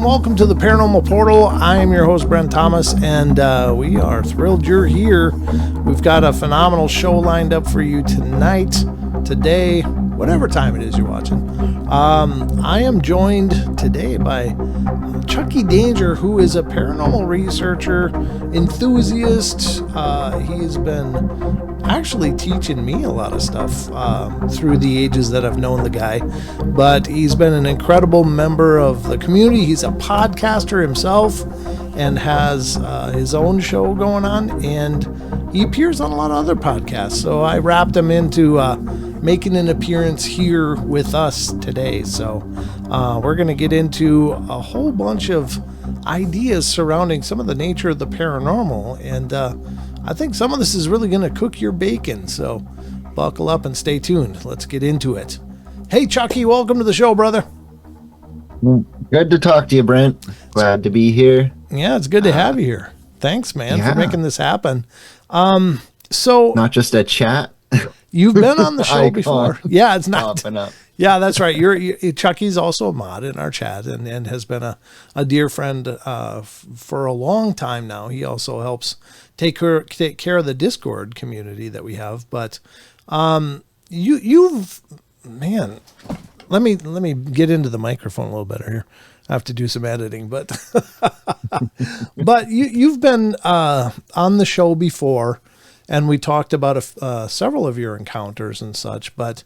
and welcome to the Paranormal Portal. I am your host, Brent Thomas, and we are thrilled you're here. We've got a phenomenal show lined up for you tonight, today, whatever time it is you're watching. I am joined today by Chucky Danger, who is a paranormal researcher, enthusiast. He's been actually teaching me a lot of stuff through the ages that I've known the guy, but he's been an incredible member of the community. He's a podcaster himself and has his own show going on, and he appears on a lot of other podcasts. So I wrapped him into making an appearance here with us today. So we're going to get into a whole bunch of ideas surrounding some of the nature of the paranormal, and I think some of this is really going to cook your bacon. So buckle up and stay tuned. Let's get into it. Hey, Chucky, welcome to the show, brother. Good to talk to you, Brent. Glad to be here. Yeah, it's good to have you here. Thanks, man, for making this happen. So not just a chat. You've been on the show before. Yeah, it's not. Up. Yeah, that's right. Chucky's also a mod in our chat and has been a dear friend for a long time now. He also helps take care of the Discord community that we have. But you've man, let me get into the microphone a little better here. I have to do some editing, but but you've been on the show before. And we talked about several of your encounters and such, but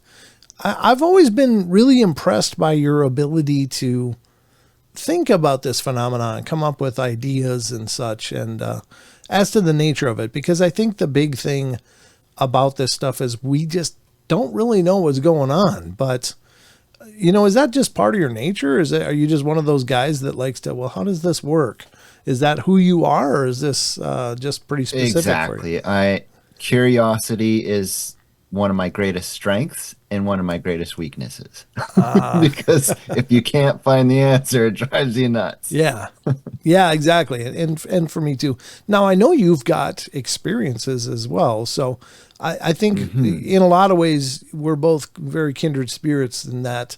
I've always been really impressed by your ability to think about this phenomenon, come up with ideas and such, and as to the nature of it, because I think the big thing about this stuff is we just don't really know what's going on. But, you know, is that just part of your nature? Are you just one of those guys that likes to, well, how does this work? Is that who you are, or is this just pretty specific for you? Curiosity is one of my greatest strengths and one of my greatest weaknesses. Because if you can't find the answer, it drives you nuts. Yeah, yeah, exactly. And for me too. Now, I know you've got experiences as well. So I think in a lot of ways, we're both very kindred spirits in that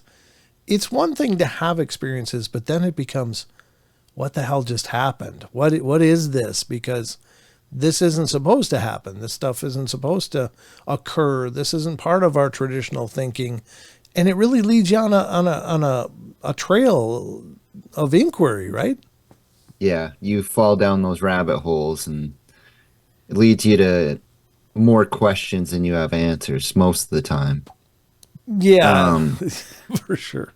it's one thing to have experiences, but then it becomes, what the hell just happened? What is this? Because this isn't supposed to happen. This stuff isn't supposed to occur. This isn't part of our traditional thinking. And it really leads you on a trail of inquiry, right? Yeah, you fall down those rabbit holes and it leads you to more questions than you have answers most of the time. Yeah, for sure.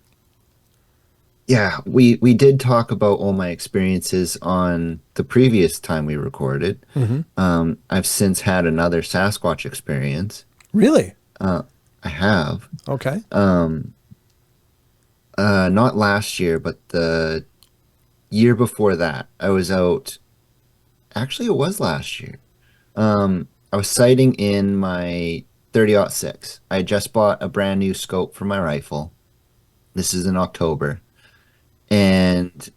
Yeah, we did talk about all my experiences on the previous time we recorded. I've since had another Sasquatch experience. Really? I have. Okay. Not last year, but the year before that. I was out. Actually, it was last year. I was sighting in my 30-06. I just bought a brand new scope for my rifle. This is in October. And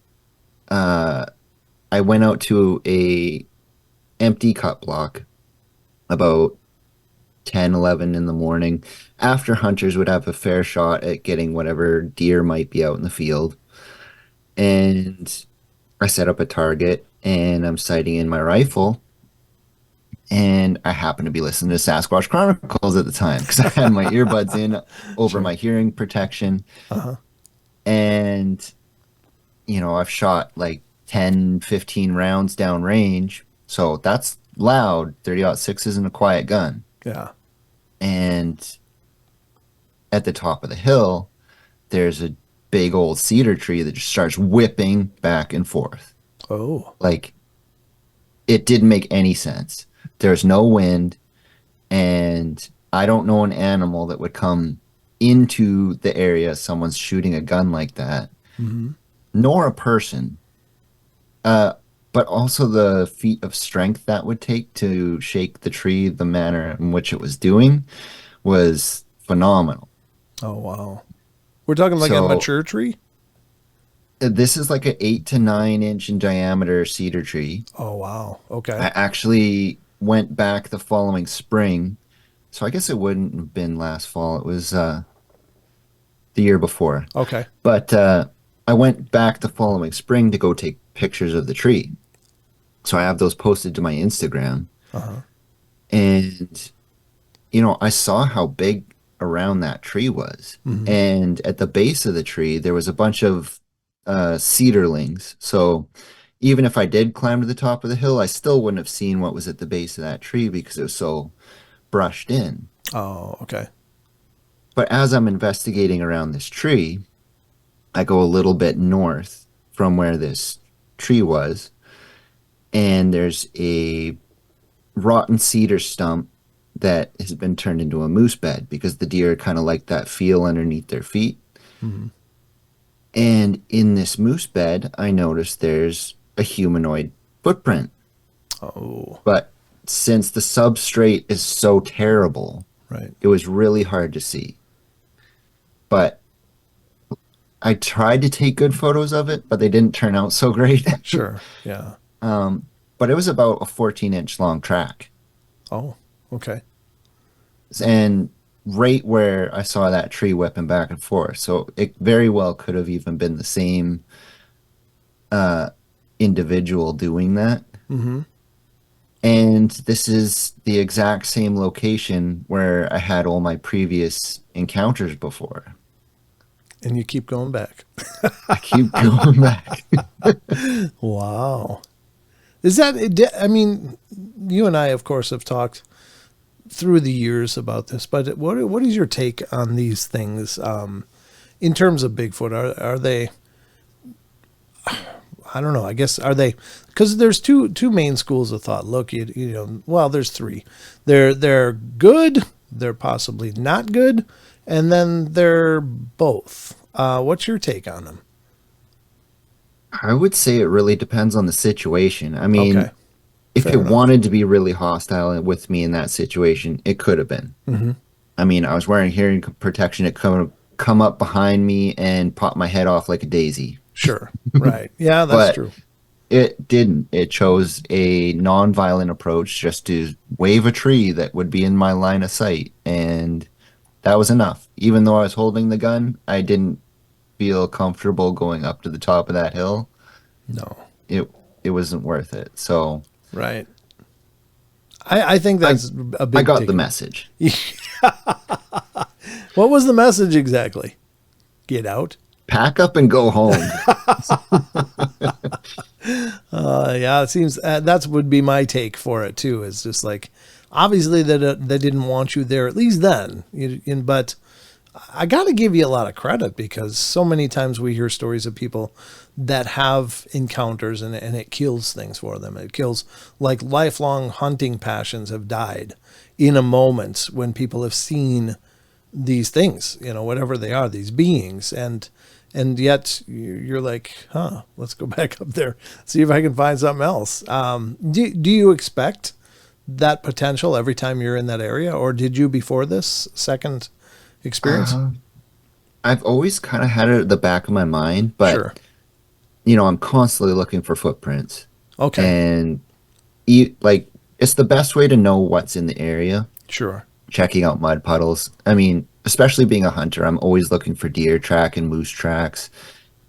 I went out to a empty cut block about 10, 11 in the morning after hunters would have a fair shot at getting whatever deer might be out in the field. And I set up a target and I'm sighting in my rifle. And I happened to be listening to Sasquatch Chronicles at the time because I had my earbuds in over my hearing protection. And you know, I've shot like 10, 15 rounds down range. So that's loud. 30-06 isn't a quiet gun. Yeah. And at the top of the hill, there's a big old cedar tree that just starts whipping back and forth. Oh. Like, it didn't make any sense. There's no wind. And I don't know an animal that would come into the area someone's shooting a gun like that. Nor a person, but also the feat of strength that would take to shake the tree the manner in which it was doing was phenomenal. Oh, wow. We're talking like a mature tree? This is like an 8 to 9 inch in diameter cedar tree. Oh, wow. Okay. I actually went back the following spring. So I guess it wouldn't have been last fall. It was the year before. Okay. But I went back the following spring to go take pictures of the tree. So I have those posted to my Instagram. Uh-huh. And, I saw how big around that tree was. Mm-hmm. And at the base of the tree, there was a bunch of cedarlings. So even if I did climb to the top of the hill, I still wouldn't have seen what was at the base of that tree because it was so brushed in. Oh, okay. But as I'm investigating around this tree, I go a little bit north from where this tree was, and there's a rotten cedar stump that has been turned into a moose bed because the deer kind of like that feel underneath their feet. Mm-hmm. And in this moose bed, I noticed there's a humanoid footprint. Oh. But since the substrate is so terrible, Right. it was really hard to see. But I tried to take good photos of it, but they didn't turn out so great. Sure. Yeah. But it was about a 14-inch long track. Oh, okay. And right where I saw that tree whipping back and forth. So it very well could have even been the same individual doing that. Mm-hmm. And this is the exact same location where I had all my previous encounters before. And you keep going back. I keep going back. Wow. Is that, I mean, you and I, of course, have talked through the years about this, but what is your take on these things in terms of Bigfoot? Are they, I don't know, I guess, are they, because there's two main schools of thought. Look, well, there's three. They're good, they're possibly not good, and then they're both. What's your take on them? I would say it really depends on the situation. I mean, Okay. if Fair it enough. wanted to be really hostile with me in that situation, it could have been. Mm-hmm. I mean, I was wearing hearing protection. It come up behind me and pop my head off like a daisy. Sure. Right. Yeah, that's But true. it didn't. It chose a non-violent approach just to wave a tree that would be in my line of sight. And that was enough. Even though I was holding the gun, I didn't feel comfortable going up to the top of that hill. No. It wasn't worth it. So Right. I think that's a big I got take. the message. What was the message exactly? Get out? Pack up and go home. Yeah, it seems that would be my take for it too. It's just like, obviously that they didn't want you there, at least then. But I got to give you a lot of credit because so many times we hear stories of people that have encounters and it kills things for them. It kills, like, lifelong hunting passions have died in a moment when people have seen these things, whatever they are, these beings. And yet you're like, let's go back up there, see if I can find something else. Do you expect that potential every time you're in that area, or did you before this second experience? I've always kind of had it at the back of my mind, but Sure. I'm constantly looking for footprints. Okay. And it's the best way to know what's in the area. Sure. Checking out mud puddles. I mean, especially being a hunter, I'm always looking for deer track and moose tracks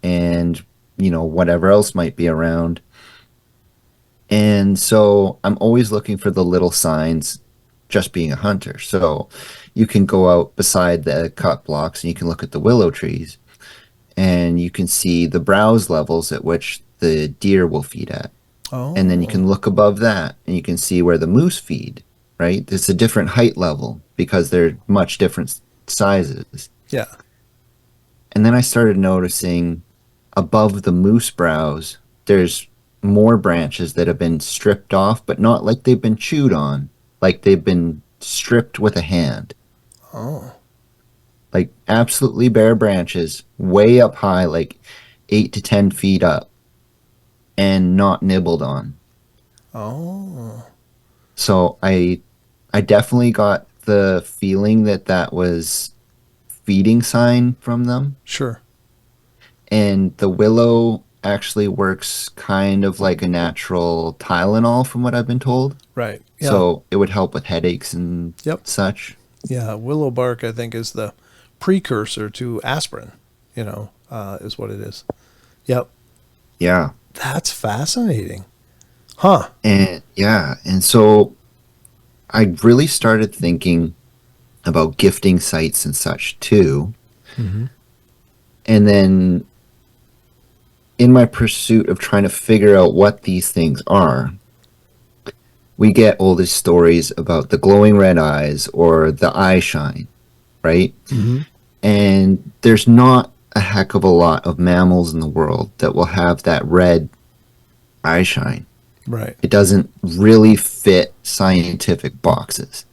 and, whatever else might be around. And so I'm always looking for the little signs, just being a hunter. So you can go out beside the cut blocks and you can look at the willow trees and you can see the browse levels at which the deer will feed at. Oh. And then you can look above that and you can see where the moose feed, right? It's a different height level because they're much different sizes. Yeah. And then I started noticing above the moose browse, there's more branches that have been stripped off, but not like they've been chewed on, like they've been stripped with a hand. Oh. Like absolutely bare branches, way up high, like 8 to 10 feet up, and not nibbled on. Oh. So I definitely got the feeling that was feeding sign from them. Sure. And the willow actually works kind of like a natural Tylenol from what I've been told. Right. Yeah. So it would help with headaches and such. Yeah. Willow bark, I think, is the precursor to aspirin, is what it is. Yep. Yeah. That's fascinating. Huh. And so I really started thinking about gifting sites and such too. Mm-hmm. And then in my pursuit of trying to figure out what these things are, we get all these stories about the glowing red eyes or the eye shine, right? Mm-hmm. And there's not a heck of a lot of mammals in the world that will have that red eye shine. Right. It doesn't really fit scientific boxes.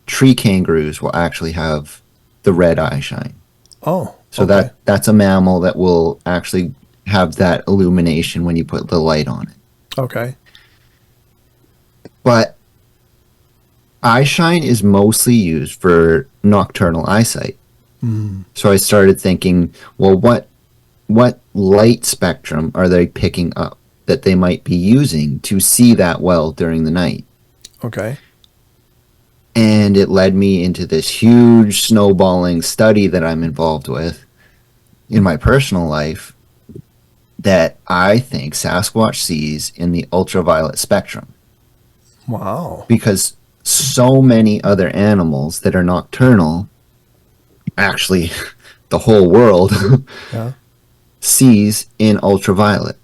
Tree kangaroos will actually have the red eye shine. Oh, so okay. that's a mammal that will actually have that illumination when you put the light on it. Okay. But eye shine is mostly used for nocturnal eyesight. Mm. So I started thinking, well, what light spectrum are they picking up that they might be using to see that well during the night? Okay. And it led me into this huge snowballing study that I'm involved with in my personal life that I think Sasquatch sees in the ultraviolet spectrum. Wow. Because so many other animals that are nocturnal, actually the whole world, Yeah. sees in ultraviolet.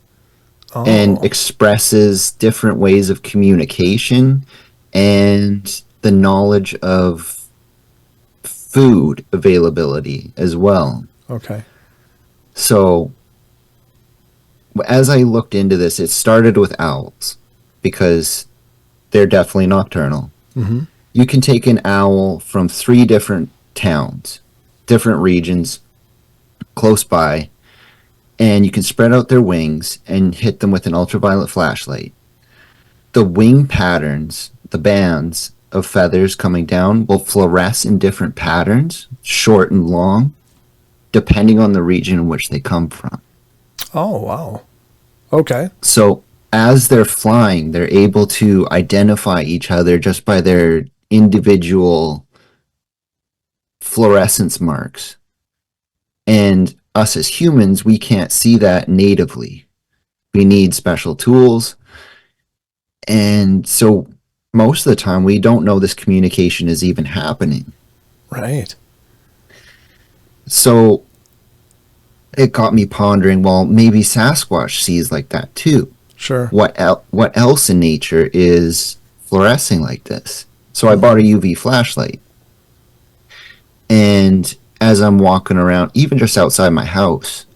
Oh. And expresses different ways of communication and the knowledge of food availability as well. Okay. So as I looked into this, it started with owls because they're definitely nocturnal. Mm-hmm. You can take an owl from 3 different towns, different regions close by, and you can spread out their wings and hit them with an ultraviolet flashlight. The wing patterns, the bands of feathers coming down, will fluoresce in different patterns, short and long, depending on the region in which they come from. Oh, wow. Okay. So as they're flying, they're able to identify each other just by their individual fluorescence marks. And us as humans, we can't see that natively. We need special tools. And so most of the time, we don't know this communication is even happening. Right. So it got me pondering, well, maybe Sasquatch sees like that too. Sure. What else in nature is fluorescing like this? So I bought a UV flashlight. And as I'm walking around, even just outside my house,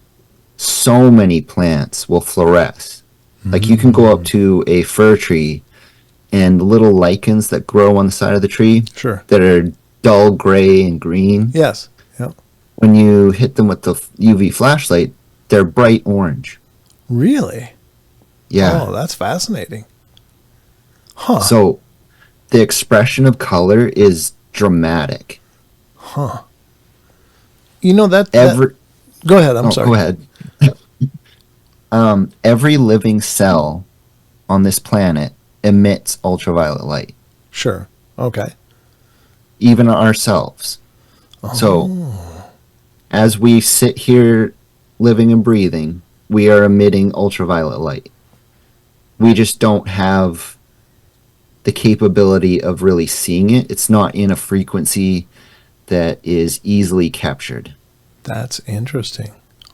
so many plants will fluoresce. Like you can go up to a fir tree and the little lichens that grow on the side of the tree Sure. that are dull gray and green. Yes. Yep. When you hit them with the UV flashlight, they're bright orange. Really? Yeah. Oh, that's fascinating. Huh. So the expression of color is dramatic. Huh. You know that go ahead. I'm sorry. Go ahead. Every living cell on this planet emits ultraviolet light. Sure. Okay. Even ourselves. Oh. So as we sit here living and breathing, we are emitting ultraviolet light. We just don't have the capability of really seeing it. It's not in a frequency that is easily captured. That's interesting.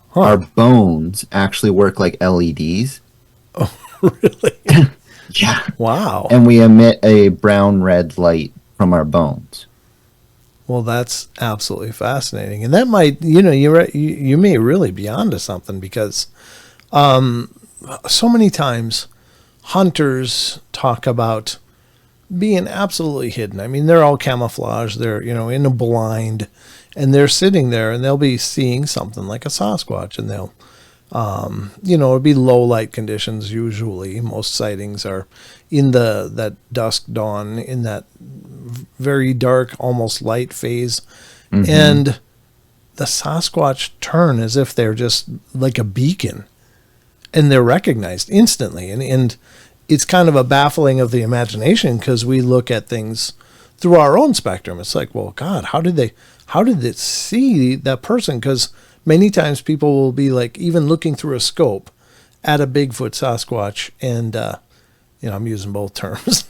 Huh. Our bones actually work like LEDs. Oh, really? Yeah. Wow. And we emit a brown-red light from our bones. Well, that's absolutely fascinating. And that might, you may really be onto something because so many times hunters talk about being absolutely hidden. I mean, they're all camouflaged. They're, in a blind, and they're sitting there and they'll be seeing something like a Sasquatch, and they'll, it'll be low light conditions. Usually most sightings are in that dusk dawn, in that very dark, almost light phase. Mm-hmm. And the Sasquatch turn as if they're just like a beacon, and they're recognized instantly. And it's kind of a baffling of the imagination because we look at things through our own spectrum. It's like, well, God, how did it see that person? Because Many times people will be like even looking through a scope at a Bigfoot Sasquatch, and I'm using both terms.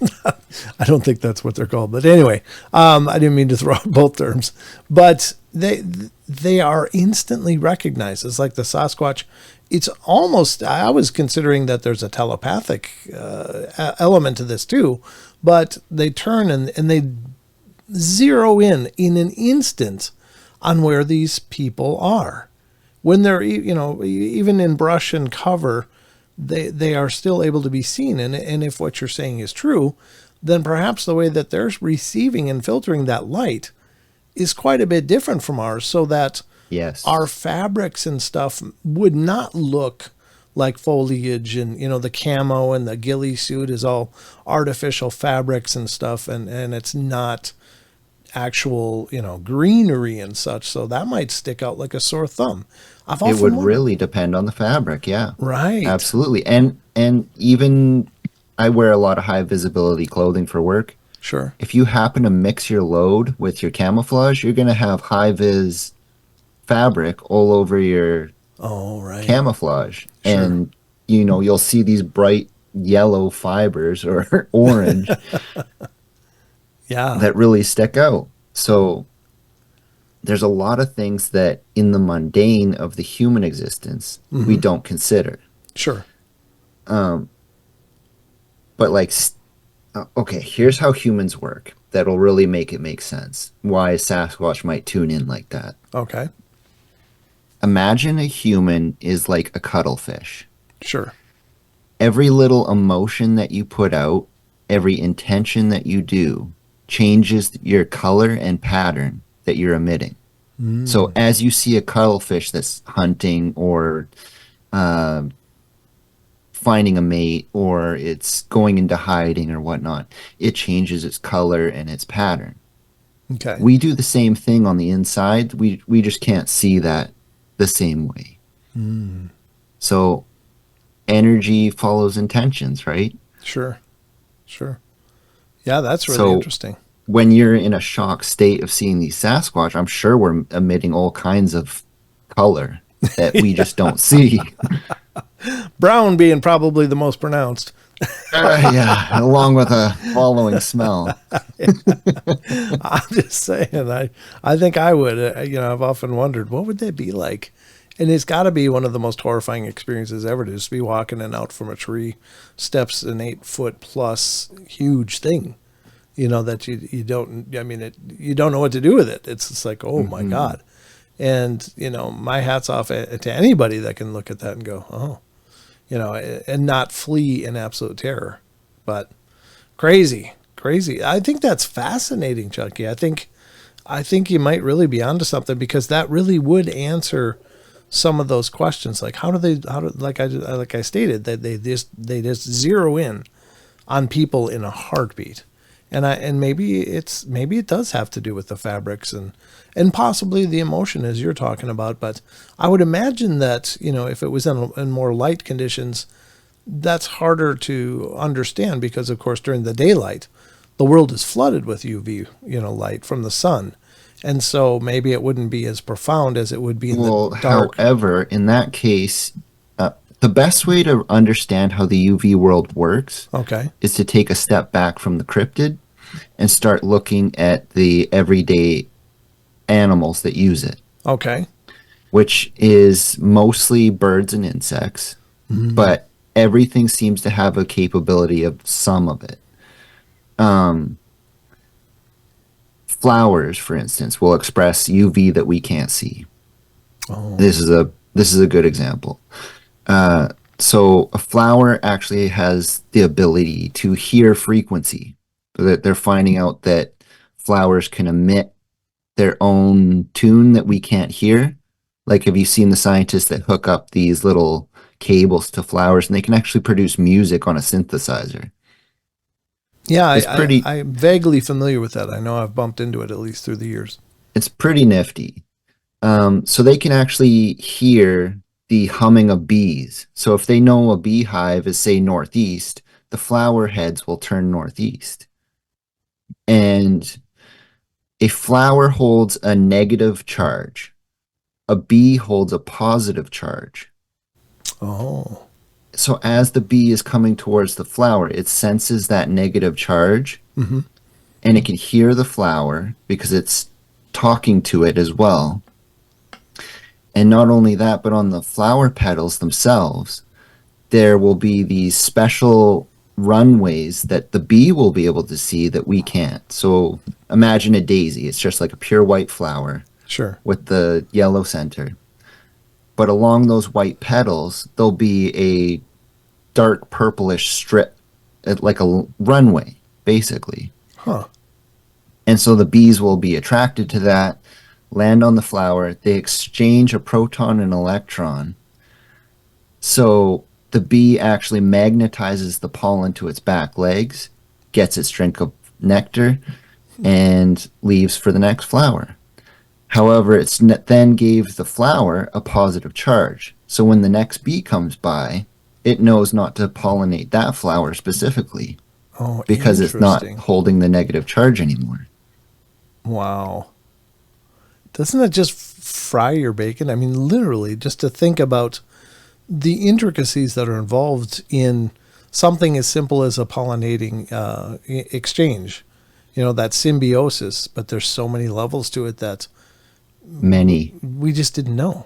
I don't think that's what they're called, but anyway, I didn't mean to throw out both terms. But they are instantly recognized. It's like the Sasquatch. It's almost, I was considering that there's a telepathic element to this too, but they turn and they zero in an instant on where these people are. When they're, even in brush and cover, they are still able to be seen. And if what you're saying is true, then perhaps the way that they're receiving and filtering that light is quite a bit different from ours, so that Yes. our fabrics and stuff would not look like foliage, and the camo and the ghillie suit is all artificial fabrics and stuff, and it's not actual greenery and such, so that might stick out like a sore thumb. It would really depend on the fabric. Yeah, right, absolutely. And even I wear a lot of high visibility clothing for work. Sure. If you happen to mix your load with your camouflage, you're going to have high vis fabric all over your camouflage. Sure. And you'll see these bright yellow fibers or orange that really stick out. So there's a lot of things that in the mundane of the human existence we don't consider. Sure. But okay, here's how humans work that'll really make it make sense why a Sasquatch might tune in like that. Okay. Imagine a human is like a cuttlefish. Sure. Every little emotion that you put out, every intention that you do, changes your color and pattern that you're emitting. So as you see a cuttlefish that's hunting or finding a mate, or it's going into hiding or whatnot, it changes its color and its pattern. Okay. We do the same thing on the inside. We just can't see that the same way. So energy follows intentions, right? Sure. Yeah, that's really interesting. When you're in a shock state of seeing these Sasquatch, I'm sure we're emitting all kinds of color that we just don't see. Brown being probably the most pronounced. Yeah, along with a following smell. I'm just saying, I think I would. I've often wondered, what would that be like? And it's got to be one of the most horrifying experiences ever, to just be walking in out from a tree, steps an 8-foot plus huge thing, that you don't, you don't know what to do with it. It's just like, oh my God. And, my hat's off to anybody that can look at that and go, oh, and not flee in absolute terror. But crazy. I think that's fascinating, Chucky. I think you might really be onto something, because that really would answer some of those questions. Like, like I stated, that they just zero in on people in a heartbeat. And maybe it does have to do with the fabrics and possibly the emotion, as you're talking about. But I would imagine that, if it was in more light conditions, that's harder to understand, because of course during the daylight, the world is flooded with UV, light from the sun. And so maybe it wouldn't be as profound as it would be in the dark. However, in that case, the best way to understand how the UV world works is to take a step back from the cryptid and start looking at the everyday animals that use it. Okay. Which is mostly birds and insects, but everything seems to have a capability of some of it. Flowers, for instance, will express UV that we can't see. This is a good example. So a flower actually has the ability to hear frequency. So that they're finding out that flowers can emit their own tune that we can't hear. Like, have you seen the scientists that hook up these little cables to flowers, and they can actually produce music on a synthesizer? Yeah, I'm vaguely familiar with that. I know I've bumped into it at least through the years. It's pretty nifty. So they can actually hear the humming of bees. So if they know a beehive is, say, northeast, the flower heads will turn northeast. And a flower holds a negative charge a bee holds a positive charge. Oh. So as the bee is coming towards the flower, it senses that negative charge, Mm-hmm. and it can hear the flower because it's talking to it as well. And not only that, but on the flower petals themselves, there will be these special runways that the bee will be able to see that we can't. So imagine a daisy. It's just like a pure white flower Sure. with the yellow center. But along those white petals, there'll be a dark purplish strip, like a runway, basically. Huh. And so the bees will be attracted to that, land on the flower. They exchange a proton and electron. So the bee actually magnetizes the pollen to its back legs, gets its drink of nectar, and leaves for the next flower. However, it's then gave the flower a positive charge. So when the next bee comes by, it knows not to pollinate that flower specifically because it's not holding the negative charge anymore. Wow. Doesn't that just fry your bacon? I mean, literally, just to think about the intricacies that are involved in something as simple as a pollinating exchange, that symbiosis, but there's so many levels to it that we just didn't know.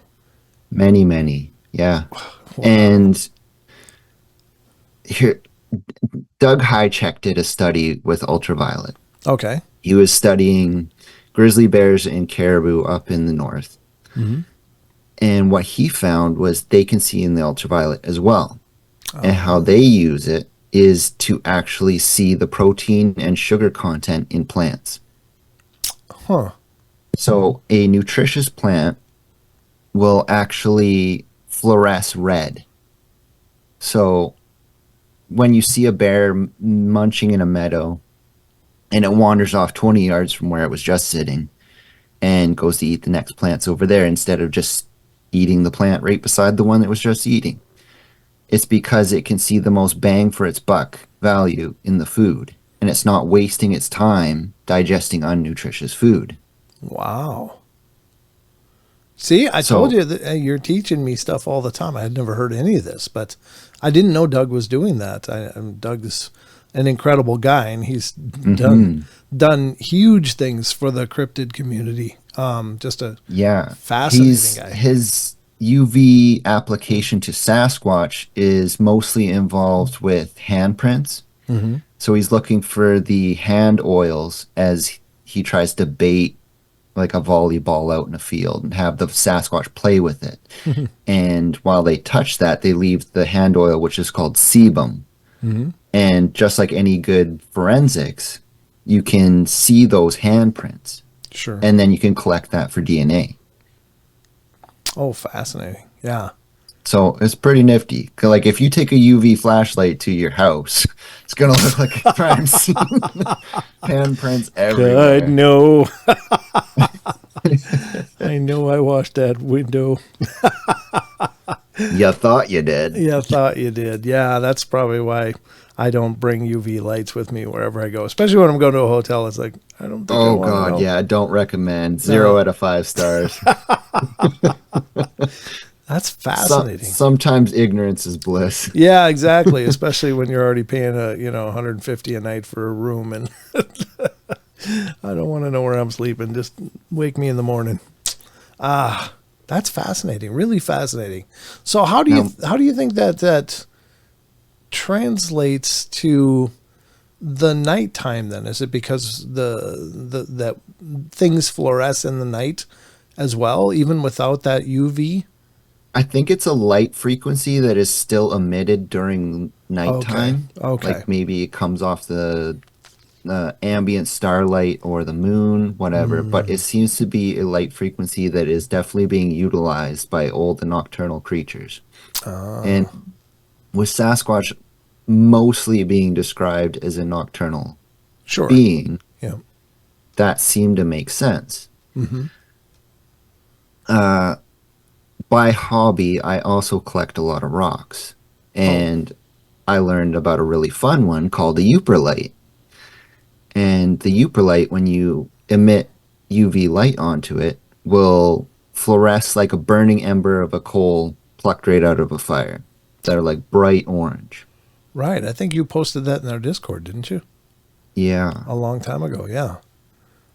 Many. Yeah. Wow. And here, Doug Hychek did a study with Ultraviolet. Okay. He was studying grizzly bears and caribou up in the north. Mm-hmm. And what he found was they can see in the ultraviolet as well. Oh. And how they use it is to actually see the protein and sugar content in plants. Huh. So a nutritious plant will actually fluoresce red. So when you see a bear munching in a meadow and it wanders off 20 yards from where it was just sitting and goes to eat the next plants over there instead of just eating the plant right beside the one that was just eating, it's because it can see the most bang for its buck value in the food, and it's not wasting its time digesting unnutritious food. Wow. See, I told you that you're teaching me stuff all the time. I had never heard any of this, but I didn't know Doug was doing that. Doug is an incredible guy, and he's done huge things for the cryptid community. Just a fascinating guy. His UV application to Sasquatch is mostly involved with handprints. Mm-hmm. So he's looking for the hand oils as he tries to bait like a volleyball out in a field and have the Sasquatch play with it. Mm-hmm. And while they touch that, they leave the hand oil, which is called sebum. Mm-hmm. And just like any good forensics, you can see those handprints. Sure. And then you can collect that for DNA. Oh, fascinating. Yeah. So it's pretty nifty. Like if you take a UV flashlight to your house, it's going to look like a crime scene. Handprints everywhere. I know. I know I washed that window. You thought you did. Yeah, thought you did. Yeah, that's probably why I don't bring UV lights with me wherever I go, especially when I'm going to a hotel. It's like, I don't think I want to know. Yeah, I don't recommend. 0 out of 5 stars. That's fascinating. Sometimes ignorance is bliss. Yeah, exactly. Especially when you're already paying $150 a night for a room, and I don't want to know where I'm sleeping. Just wake me in the morning. That's fascinating. Really fascinating. So how do you think that translates to the nighttime then? Is it because that things fluoresce in the night as well, even without that UV? I think it's a light frequency that is still emitted during nighttime. Okay. Like maybe it comes off the ambient starlight or the moon, whatever. But it seems to be a light frequency that is definitely being utilized by old and nocturnal creatures. And with Sasquatch mostly being described as a nocturnal being, that seemed to make sense. Mm-hmm. By hobby, I also collect a lot of rocks. And I learned about a really fun one called the Uperlite. And the Uperlite, when you emit UV light onto it, will fluoresce like a burning ember of a coal plucked right out of a fire. That are like bright orange. Right. I think you posted that in our Discord, didn't you? Yeah. A long time ago. Yeah.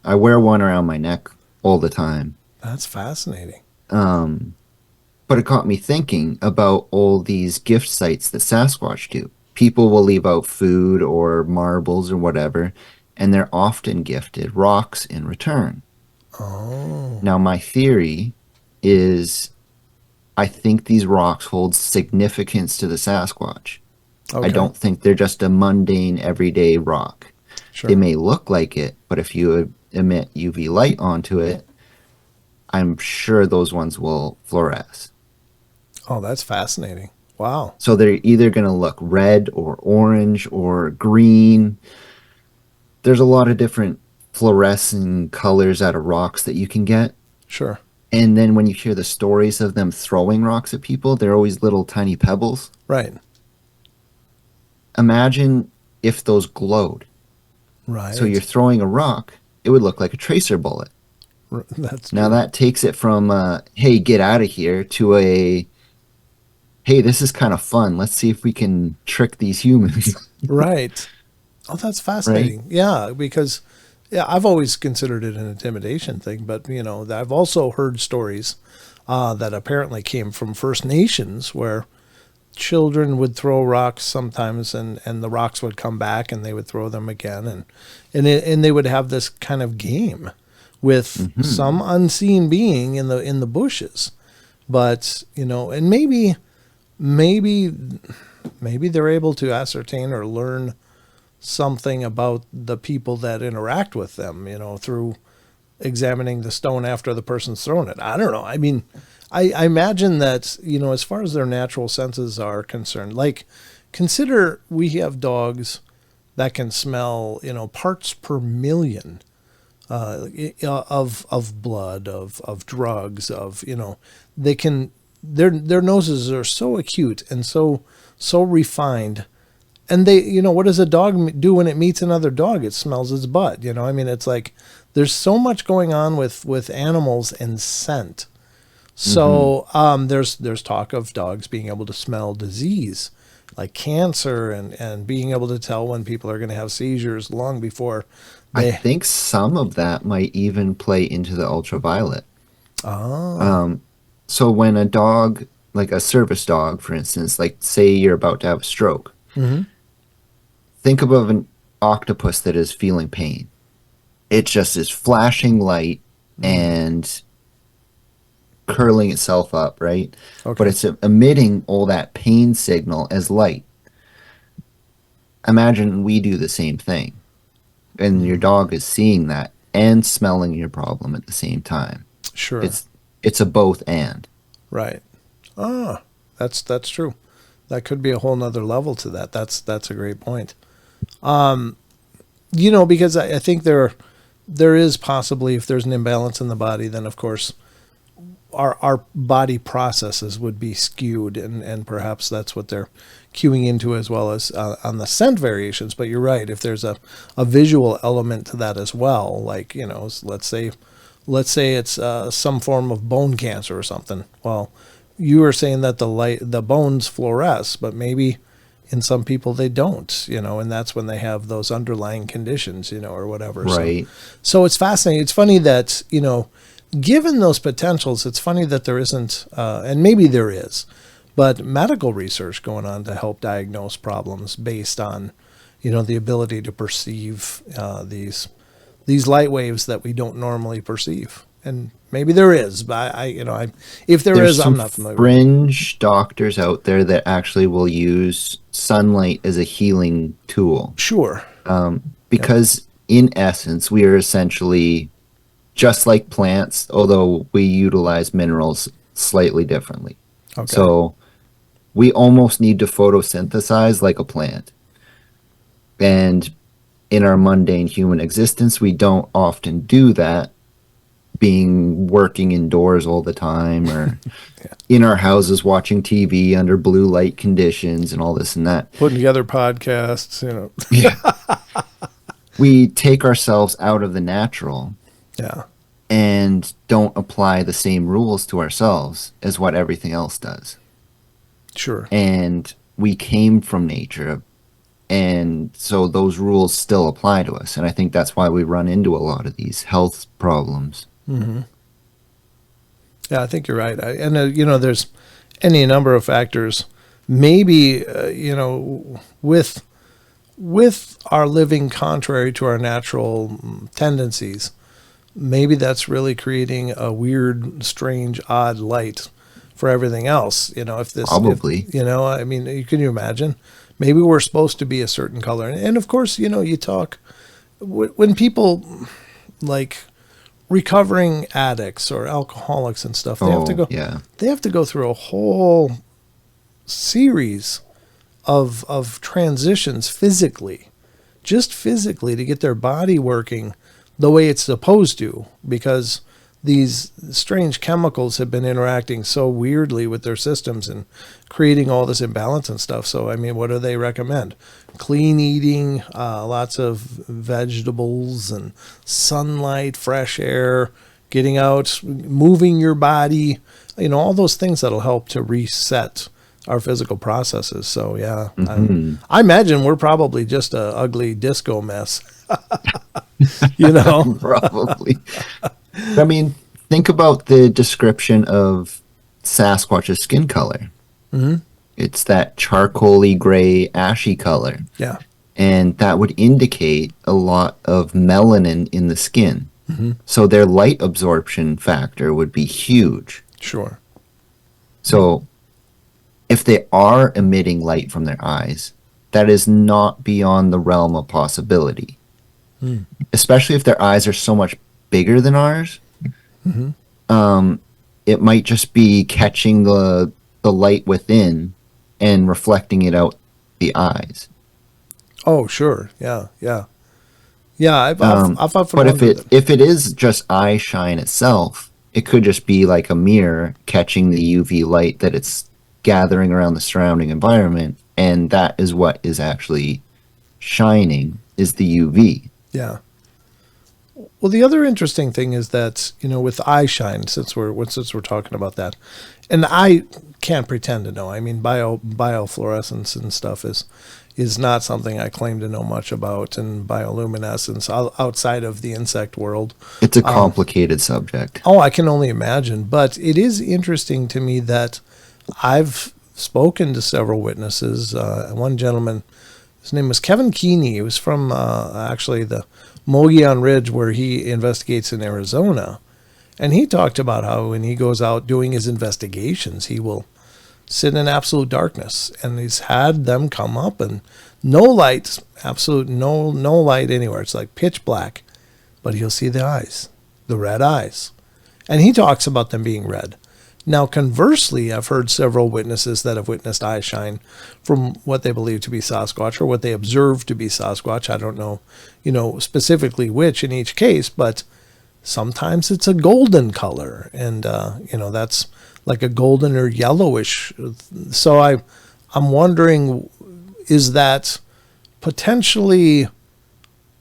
I wear one around my neck all the time. That's fascinating. But it got me thinking about all these gift sites that Sasquatch do. People will leave out food or marbles or whatever, and they're often gifted rocks in return. Oh. Now, my theory is I think these rocks hold significance to the Sasquatch. Okay. I don't think they're just a mundane, everyday rock. Sure. They may look like it, but if you emit UV light onto it, I'm sure those ones will fluoresce. Oh, that's fascinating. Wow. So they're either going to look red or orange or green. There's a lot of different fluorescent colors out of rocks that you can get. Sure. And then when you hear the stories of them throwing rocks at people, they're always little tiny pebbles. Right. Imagine if those glowed. Right. So you're throwing a rock, it would look like a tracer bullet. That's Now true. that takes it from, hey, get out of here, to a, hey, this is kind of fun. Let's see if we can trick these humans. Right. Oh, that's fascinating. Right? Yeah, because I've always considered it an intimidation thing, but I've also heard stories that apparently came from First Nations where children would throw rocks sometimes, and the rocks would come back, and they would throw them again, and they would have this kind of game with some unseen being in the bushes, but and maybe they're able to ascertain or learn something about the people that interact with them, through examining the stone after the person's thrown it. I don't know. I mean, I imagine that, as far as their natural senses are concerned, like consider we have dogs that can smell, parts per million of blood, of drugs, they can, their noses are so acute and so refined. And they, what does a dog do when it meets another dog? It smells its butt. I mean, it's like there's so much going on with animals and scent. So there's talk of dogs being able to smell disease, like cancer, and being able to tell when people are going to have seizures long before they. I think some of that might even play into the ultraviolet. Oh. So when a dog, like a service dog, for instance, like say you're about to have a stroke. Mm-hmm. Think of an octopus that is feeling pain. It just is flashing light and curling itself up, right? Okay. But it's emitting all that pain signal as light. Imagine we do the same thing. And your dog is seeing that and smelling your problem at the same time. Sure. It's a both and. Right. Ah, that's true. That could be a whole nother level to that. That's a great point. Because I think there is possibly, if there's an imbalance in the body, then of course our body processes would be skewed, and perhaps that's what they're cueing into, as well as on the scent variations. But you're right, if there's a visual element to that as well, like, let's say it's some form of bone cancer or something. Well, you were saying that the bones fluoresce, but maybe in some people they don't, and that's when they have those underlying conditions, or whatever. Right. So it's fascinating. It's funny that, given those potentials, it's funny that there isn't, and maybe there is, but medical research going on to help diagnose problems based on, the ability to perceive these light waves that we don't normally perceive. And maybe there is, but if There's I'm not familiar. Fringe doctors out there that actually will use sunlight as a healing tool. Sure. Because in essence, we are essentially just like plants, although we utilize minerals slightly differently. Okay. So we almost need to photosynthesize like a plant. And in our mundane human existence, we don't often do that, being working indoors all the time, or in our houses watching TV under blue light conditions and all this and that. Putting together podcasts, Yeah. We take ourselves out of the natural. Yeah. and don't apply the same rules to ourselves as what everything else does. Sure. And we came from nature, and so those rules still apply to us. And I think that's why we run into a lot of these health problems. Mm-hmm. Yeah, I think you're right. You know, there's any number of factors. Maybe, you know, with our living contrary to our natural tendencies, maybe that's really creating a weird, strange, odd light for everything else. You know, Probably. you know, I mean, can you imagine? Maybe we're supposed to be a certain color. And of course, you know, you talk, when people like recovering addicts or alcoholics and stuff, they have to go through a whole series of transitions physically, just physically, to get their body working the way it's supposed to, because these strange chemicals have been interacting so weirdly with their systems and creating all this imbalance and stuff. So, I mean, what do they recommend? Clean eating, lots of vegetables and sunlight, fresh air, getting out, moving your body, you know, all those things that'll help to reset our physical processes. So, yeah, I imagine we're probably just a ugly disco mess, you know? Probably. I mean, think about the description of Sasquatch's skin color. Mm-hmm. It's that charcoaly gray, ashy color. Yeah. And that would indicate a lot of melanin in the skin. Mm-hmm. So their light absorption factor would be huge. Sure. So if they are emitting light from their eyes, that is not beyond the realm of possibility. Mm. Especially if their eyes are so much bigger than ours. Mm-hmm. It might just be catching the light within and reflecting it out the eyes. Oh, sure. Yeah. I've often but wondered if it is just eye shine itself, it could just be like a mirror catching the UV light that it's gathering around the surrounding environment, and that is what is actually shining, is the UV. Yeah. Well, the other interesting thing is that, you know, with eye shine, since we're talking about that, and I can't pretend to know. I mean, biofluorescence and stuff is not something I claim to know much about, and bioluminescence outside of the insect world. It's a complicated subject. Oh, I can only imagine. But it is interesting to me that I've spoken to several witnesses. One gentleman, his name was Kevin Keeney. He was from actually the Mogollon Ridge, where he investigates in Arizona. And he talked about how when he goes out doing his investigations, he will sit in absolute darkness. And he's had them come up and no light, no light anywhere. It's like pitch black. But he'll see the eyes, the red eyes. And he talks about them being red. Now, conversely, I've heard several witnesses that have witnessed eye shine from what they believe to be Sasquatch or what they observe to be Sasquatch. I don't know, you know, specifically which in each case, but sometimes it's a golden color, and you know, that's like a golden or yellowish. So I'm wondering, is that potentially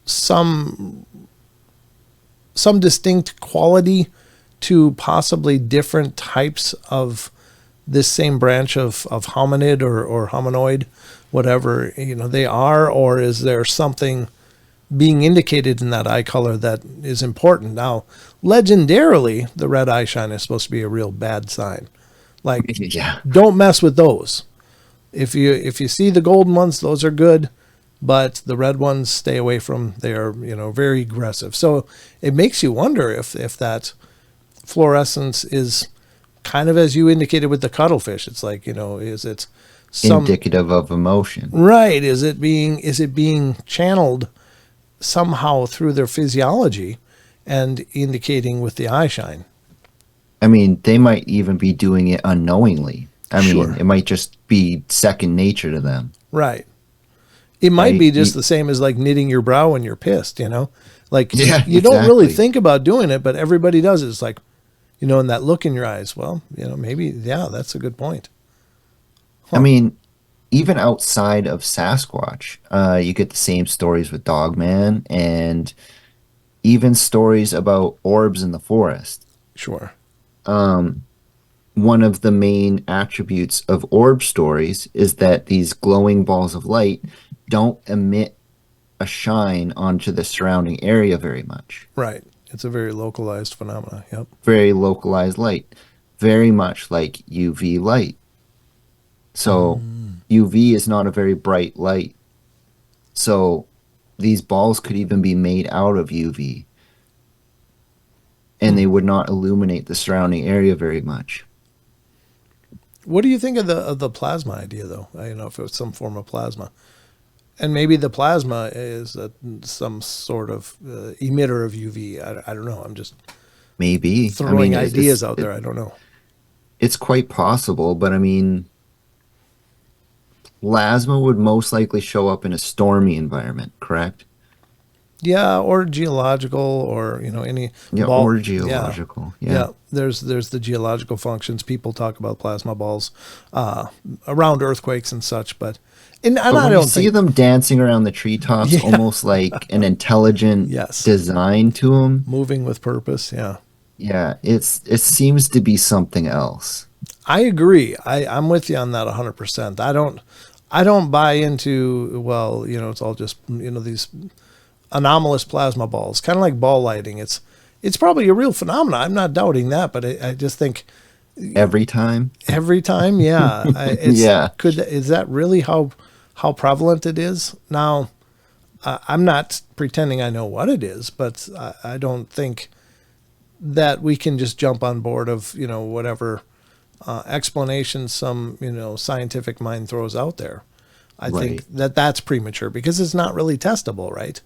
some distinct quality to possibly different types of this same branch of hominid or hominoid, whatever, you know, they are, or is there something being indicated in that eye color that is important? Now, legendarily, the red eye shine is supposed to be a real bad sign. Like, Don't mess with those. If you see the golden ones, those are good, but the red ones, stay away from. They are, you know, very aggressive. So it makes you wonder if that fluorescence is kind of, as you indicated with the cuttlefish, it's like, you know, is it indicative of emotion? Right. Is it being channeled somehow through their physiology and indicating with the eye shine? I mean, they might even be doing it unknowingly. I mean, Sure. It might just be second nature to them. Right. It might be just the same as like knitting your brow when you're pissed, you know? Like, you don't really think about doing it, but everybody does it. It's like, you know, and that look in your eyes. Well, you know, maybe, yeah, that's a good point. Huh. I mean, even outside of Sasquatch, you get the same stories with Dogman, and even stories about orbs in the forest. Sure. One of the main attributes of orb stories is that these glowing balls of light don't emit a shine onto the surrounding area very much. Right. It's a very localized phenomena. Yep. Very localized light, very much like UV light. So UV is not a very bright light. So these balls could even be made out of UV, and they would not illuminate the surrounding area very much. What do you think of the plasma idea, though? I don't know if it was some form of plasma. And maybe the plasma is some sort of emitter of UV. I don't know. I'm just Maybe throwing ideas out there. I don't know. It's quite possible, but I mean, plasma would most likely show up in a stormy environment, correct? Yeah, or geological, or any ball. Or geological. Yeah. There's the geological functions. People talk about plasma balls around earthquakes and such, but I don't see them dancing around the treetops, almost like an intelligent design to them, moving with purpose. Yeah. Yeah, it seems to be something else. I agree. I'm with you on that 100%. I don't buy into, it's all just, these anomalous plasma balls, kind of like ball lighting. It's probably a real phenomenon. I'm not doubting that, but I just think every time, yeah. Is that really how prevalent it is? Now, I'm not pretending I know what it is, but I don't think that we can just jump on board of, whatever explanation some, scientific mind throws out there. I think that's premature because it's not really testable, right?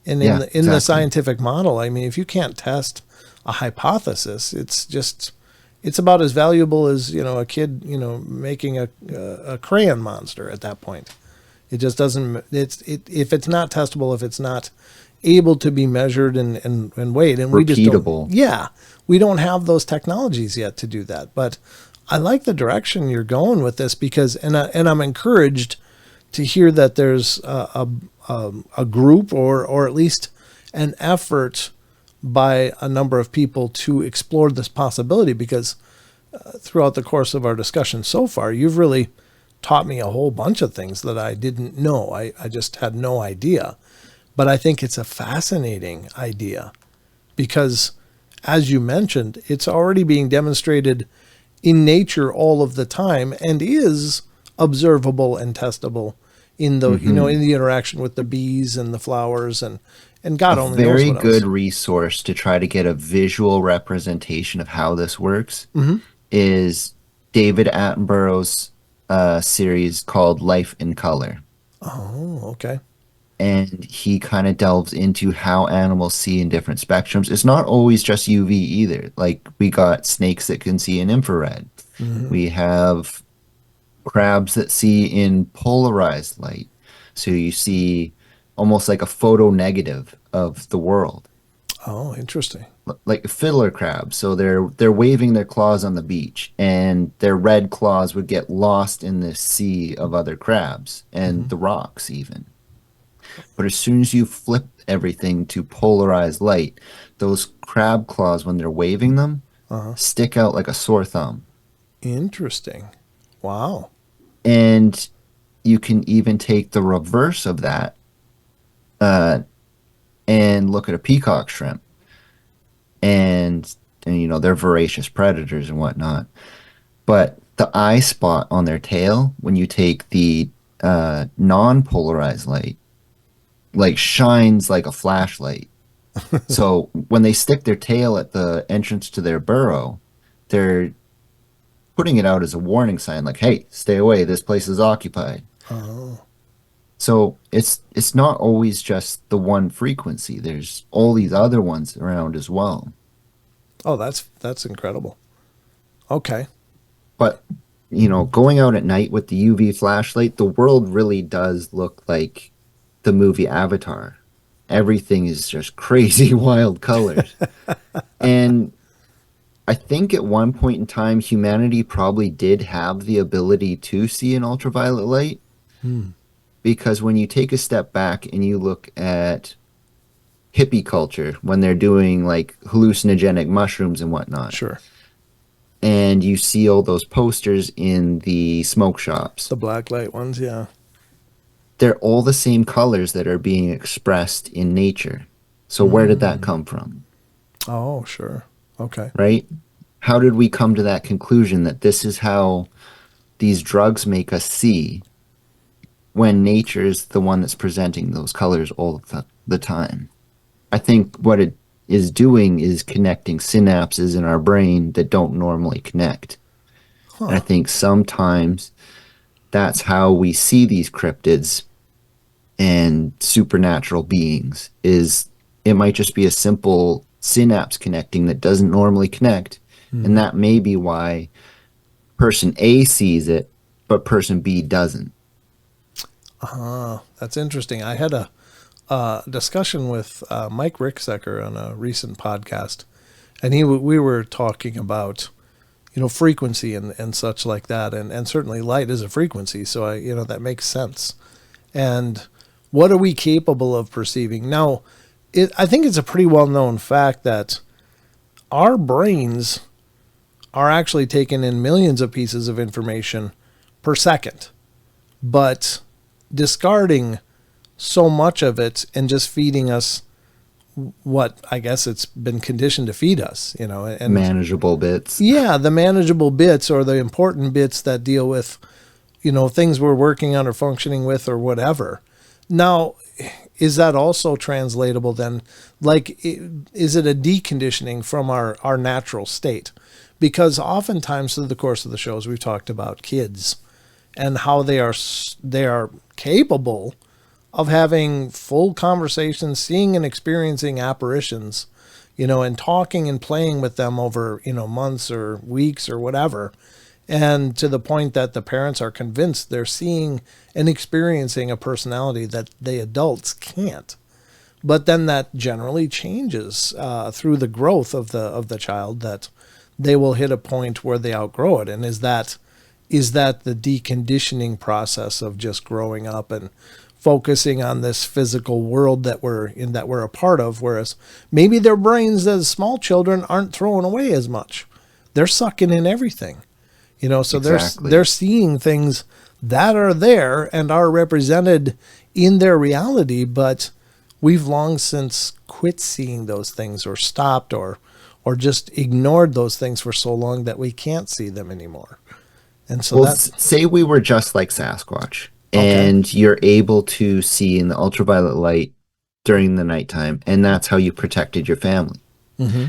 And in the scientific model, I mean, if you can't test a hypothesis, it's about as valuable as, a kid, making a crayon monster at that point. It just doesn't, if it's not testable, if it's not able to be measured and weighed, and repeatable. We don't have those technologies yet to do that. But I like the direction you're going with this because, and I'm encouraged to hear that there's a group or at least an effort by a number of people to explore this possibility, because throughout the course of our discussion so far, you've really taught me a whole bunch of things that I didn't know. I just had no idea. But I think it's a fascinating idea because, as you mentioned, it's already being demonstrated in nature all of the time and is observable and testable in the in the interaction with the bees and the flowers and God only knows what else. A very good resource to try to get a visual representation of how this works is David Attenborough's series called Life in Color. Oh, okay. And he kind of delves into how animals see in different spectrums. It's not always just UV either. Like, we got snakes that can see in infrared. We have crabs that see in polarized light. So you see almost like a photo negative of the world. Oh, interesting. Like fiddler crabs. So they're waving their claws on the beach, and their red claws would get lost in this sea of other crabs and the rocks even. But as soon as you flip everything to polarized light, those crab claws, when they're waving them, stick out like a sore thumb. Interesting. Wow. And you can even take the reverse of that and look at a peacock shrimp. And they're voracious predators and whatnot. But the eye spot on their tail, when you take the non-polarized light, like shines like a flashlight. So when they stick their tail at the entrance to their burrow, they're putting it out as a warning sign, like, hey, stay away, this place is occupied. Oh. So it's not always just the one frequency. There's all these other ones around as well. Oh, that's incredible. Okay. But going out at night with the UV flashlight, the world really does look like the movie Avatar. Everything is just crazy wild colors. And I think at one point in time, humanity probably did have the ability to see an ultraviolet light. Because when you take a step back and you look at hippie culture when they're doing like hallucinogenic mushrooms and whatnot. Sure. And you see all those posters in the smoke shops. The black light ones, yeah. They're all the same colors that are being expressed in nature. So where did that come from? Oh, sure. Okay. Right? How did we come to that conclusion that this is how these drugs make us see when nature is the one that's presenting those colors all the time? I think what it is doing is connecting synapses in our brain that don't normally connect. And I think sometimes that's how we see these cryptids and supernatural beings, is it might just be a simple synapse connecting that doesn't normally connect. And that may be why person A sees it, but person B doesn't. That's interesting. I had a discussion with Mike Ricksecker on a recent podcast, and we were talking about, frequency and such like that, and certainly light is a frequency, so that makes sense. And what are we capable of perceiving? Now, I think it's a pretty well-known fact that our brains are actually taking in millions of pieces of information per second, but discarding so much of it and just feeding us what I guess it's been conditioned to feed us, and manageable bits. Yeah, the manageable bits, or the important bits that deal with, things we're working on or functioning with or whatever. Now, is that also translatable then? Like, is it a deconditioning from our natural state? Because oftentimes through the course of the shows, we've talked about kids and how they are capable of having full conversations, seeing and experiencing apparitions, and talking and playing with them over, months or weeks or whatever. And to the point that the parents are convinced they're seeing and experiencing a personality that the adults can't. But then that generally changes through the growth of the child, that they will hit a point where they outgrow it. And is that the deconditioning process of just growing up and focusing on this physical world that we're a part of, whereas maybe their brains as small children aren't throwing away as much. They're sucking in everything. So Exactly. they're seeing things that are there and are represented in their reality, but we've long since quit seeing those things, or stopped, or just ignored those things for so long that we can't see them anymore. And so say we were just like Sasquatch, Okay. and you're able to see in the ultraviolet light during the nighttime, and that's how you protected your family. Mm-hmm.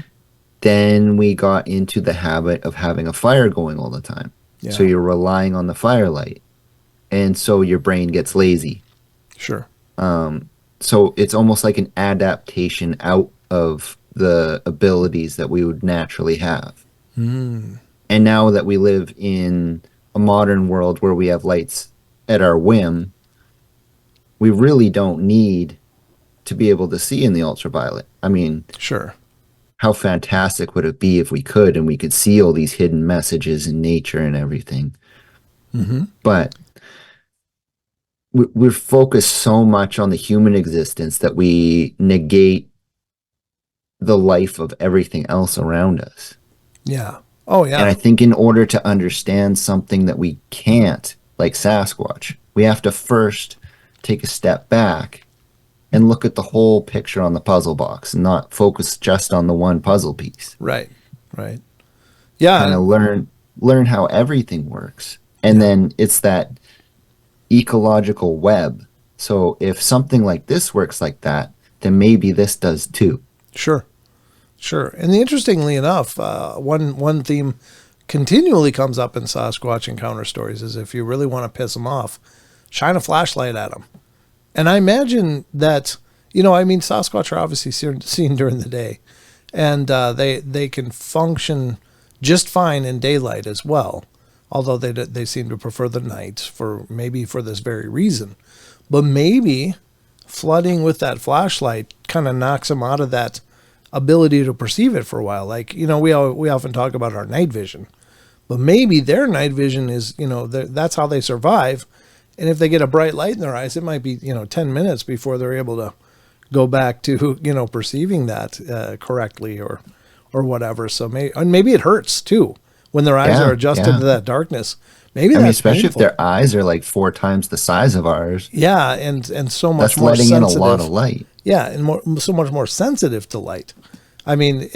Then we got into the habit of having a fire going all the time. Yeah. So you're relying on the firelight, and so your brain gets lazy. Sure. So it's almost like an adaptation out of the abilities that we would naturally have. And now that we live in a modern world where we have lights at our whim, we really don't need to be able to see in the ultraviolet. I mean, Sure. how fantastic would it be if we could, and we could see all these hidden messages in nature and everything. Mm-hmm. But we're focused so much on the human existence that we negate the life of everything else around us. Yeah. Oh, yeah. And I think in order to understand something that we can't, like Sasquatch, we have to first take a step back and look at the whole picture on the puzzle box, and not focus just on the one puzzle piece. Right. Right. Yeah. Kind of learn how everything works. And then it's that ecological web. So if something like this works like that, then maybe this does too. Sure. Sure. And interestingly enough, one theme continually comes up in Sasquatch encounter stories is, if you really want to piss them off, shine a flashlight at them. And I imagine that, Sasquatch are obviously seen during the day, and they can function just fine in daylight as well, although they seem to prefer the night for this very reason. But maybe flooding with that flashlight kind of knocks them out of that ability to perceive it for a while. Like, we often talk about our night vision, but maybe their night vision is, that's how they survive. And if they get a bright light in their eyes, it might be, 10 minutes before they're able to go back to, perceiving that correctly or whatever. So maybe it hurts too when their eyes are adjusted to that darkness. Maybe that's especially painful. if their eyes are like 4 times the size of ours. Yeah, and so much That's more letting sensitive. in a lot of light. Yeah, and so much more sensitive to light. I mean,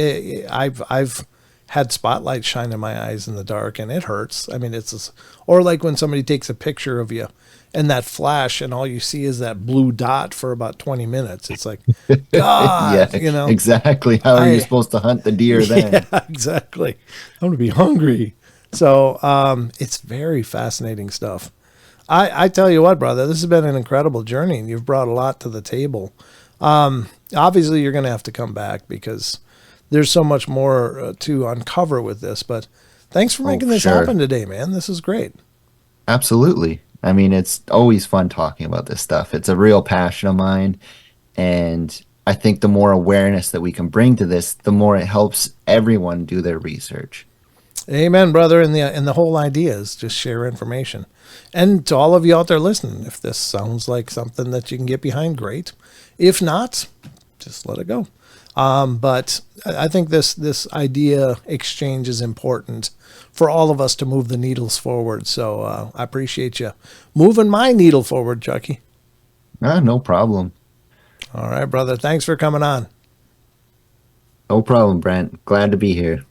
I've had spotlight shine in my eyes in the dark, and it hurts. I mean, or like when somebody takes a picture of you, and that flash, and all you see is that blue dot for about 20 minutes. It's like, God, exactly. How are you supposed to hunt the deer then? Yeah, exactly. I'm gonna be hungry. So it's very fascinating stuff. I tell you what, brother, this has been an incredible journey, and you've brought a lot to the table. Obviously, you're going to have to come back because there's so much more to uncover with this. But thanks for making this happen today, man. This is great. Absolutely. I mean, it's always fun talking about this stuff. It's a real passion of mine. And I think the more awareness that we can bring to this, the more it helps everyone do their research. Amen, brother. And the whole idea is just share information. And to all of you out there listening, if this sounds like something that you can get behind, great. If not, just let it go. But I think this idea exchange is important for all of us to move the needles forward. So I appreciate you moving my needle forward, Chucky. No problem. All right, brother. Thanks for coming on. No problem, Brent. Glad to be here.